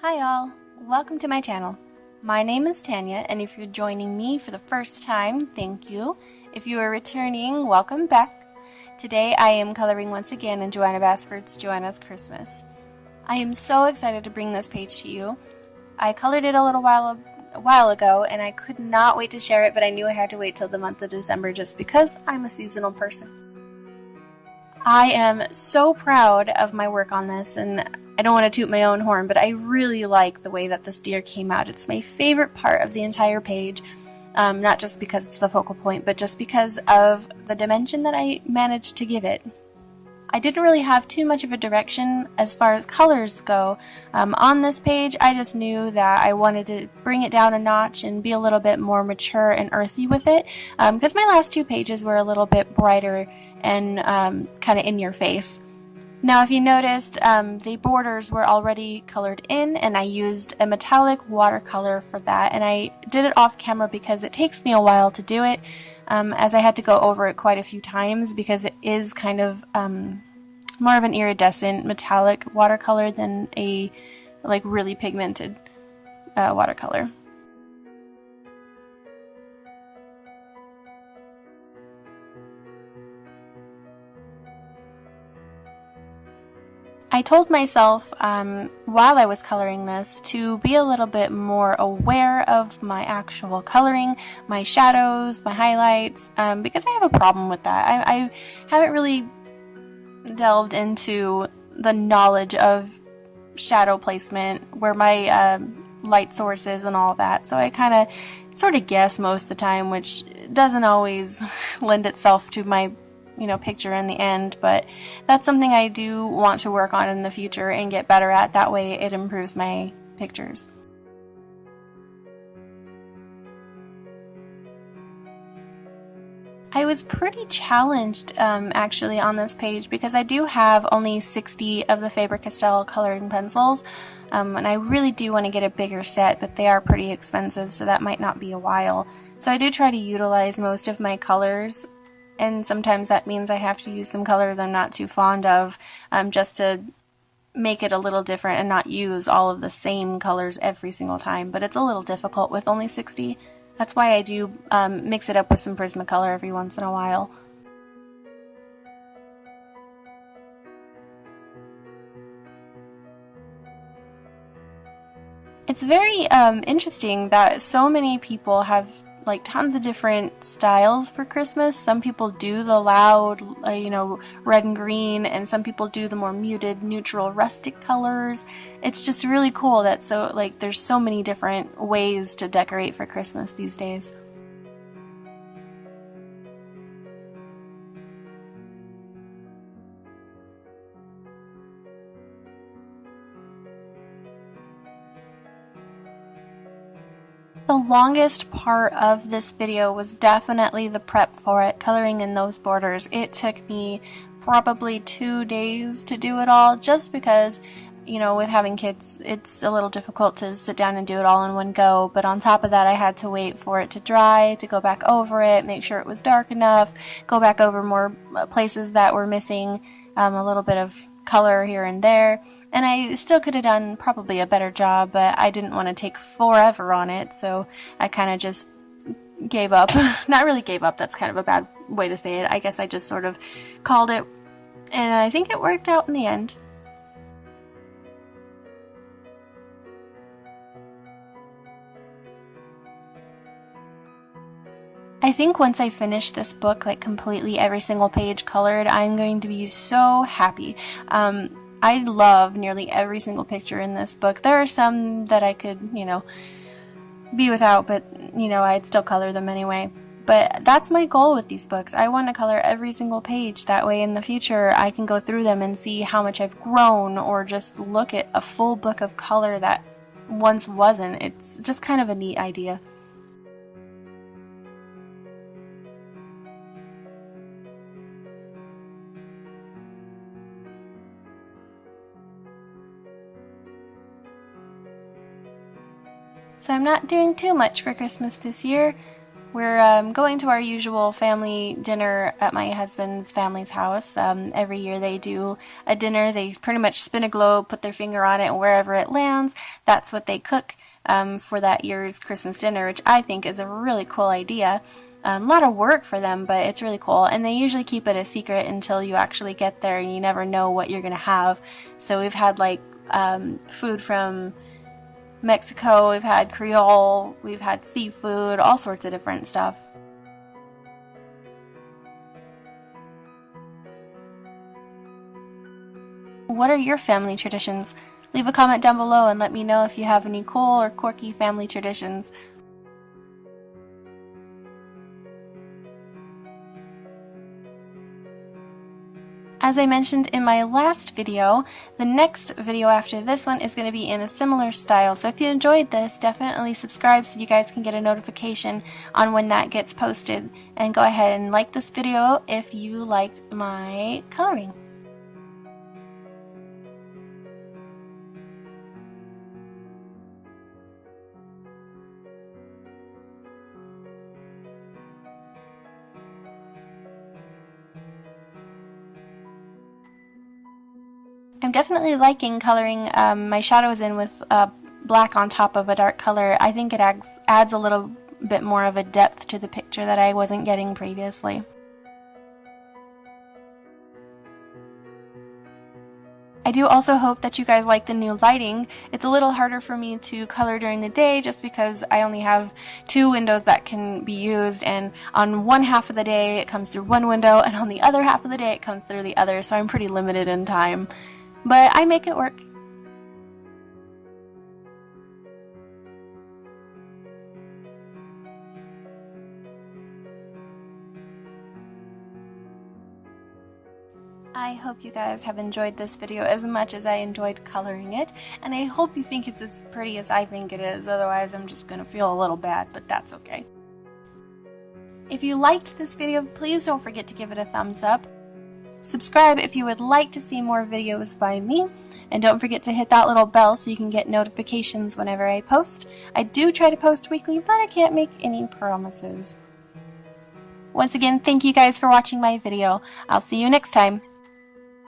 Hi all, welcome to my channel. My name is Tanya, and if you're joining me for the first time, thank you. If you are returning, welcome back. Today I am coloring once again in Johanna Basford's Johanna's Christmas. I am so excited to bring this page to you. I colored it a while ago and I could not wait to share it, but I knew I had to wait till the month of December just because I'm a seasonal person. I am so proud of my work on this, and I don't want to toot my own horn, but I really like the way that this deer came out. It's my favorite part of the entire page, not just because it's the focal point, but just because of the dimension that I managed to give it. I didn't really have too much of a direction as far as colors go on this page. I just knew that I wanted to bring it down a notch and be a little bit more mature and earthy with it, because my last two pages were a little bit brighter and kind of in your face. Now if you noticed, the borders were already colored in, and I used a metallic watercolor for that, and I did it off camera because it takes me a while to do it, as I had to go over it quite a few times because it is kind of more of an iridescent metallic watercolor than a really pigmented watercolor. I told myself while I was coloring this to be a little bit more aware of my actual coloring, my shadows, my highlights, because I have a problem with that. I haven't really delved into the knowledge of shadow placement, where my light source is and all that, so I sort of guess most of the time, which doesn't always lend itself to my picture in the end, but that's something I do want to work on in the future and get better at. That way it improves my pictures. I was pretty challenged actually on this page because I do have only 60 of the Faber-Castell coloring pencils, and I really do want to get a bigger set, but they are pretty expensive, so that might not be a while. So I do try to utilize most of my colors, and sometimes that means I have to use some colors I'm not too fond of, just to make it a little different and not use all of the same colors every single time. But it's a little difficult with only 60. That's why I do mix it up with some Prismacolor every once in a while. It's very interesting that so many people have tons of different styles for Christmas. Some people do the loud, red and green, and some people do the more muted, neutral, rustic colors. It's just really cool that there's so many different ways to decorate for Christmas these days. The longest part of this video was definitely the prep for it, coloring in those borders. It took me probably 2 days to do it all, just because, with having kids, it's a little difficult to sit down and do it all in one go. But on top of that, I had to wait for it to dry, to go back over it, make sure it was dark enough, go back over more places that were missing a little bit of color here and there, and I still could have done probably a better job, but I didn't want to take forever on it, so I kind of just gave up. Not really gave up, that's kind of a bad way to say it. I guess I just sort of called it, and I think it worked out in the end. I think once I finish this book, completely every single page colored, I'm going to be so happy. I love nearly every single picture in this book. There are some that I could, be without, but, I'd still color them anyway. But that's my goal with these books. I want to color every single page. That way in the future I can go through them and see how much I've grown, or just look at a full book of color that once wasn't. It's just kind of a neat idea. So I'm not doing too much for Christmas this year. We're going to our usual family dinner at my husband's family's house. Every year they do a dinner. They pretty much spin a globe, put their finger on it, and wherever it lands, that's what they cook for that year's Christmas dinner, which I think is a really cool idea. A lot of work for them, but it's really cool. And they usually keep it a secret until you actually get there, and you never know what you're going to have. So we've had like food from Mexico, we've had Creole, we've had seafood, all sorts of different stuff. What are your family traditions? Leave a comment down below and let me know if you have any cool or quirky family traditions. As I mentioned in my last video, the next video after this one is going to be in a similar style. So if you enjoyed this, definitely subscribe so you guys can get a notification on when that gets posted. And go ahead and like this video if you liked my coloring. I'm definitely liking coloring my shadows in with black on top of a dark color. I think it adds a little bit more of a depth to the picture that I wasn't getting previously. I do also hope that you guys like the new lighting. It's a little harder for me to color during the day just because I only have 2 windows that can be used, and on one half of the day it comes through one window and on the other half of the day it comes through the other, so I'm pretty limited in time. But I make it work. I hope you guys have enjoyed this video as much as I enjoyed coloring it, and I hope you think it's as pretty as I think it is, otherwise I'm just gonna feel a little bad, but that's okay. If you liked this video, please don't forget to give it a thumbs up. Subscribe if you would like to see more videos by me, and don't forget to hit that little bell so you can get notifications whenever I post. I do try to post weekly, but I can't make any promises. Once again, thank you guys for watching my video. I'll see you next time.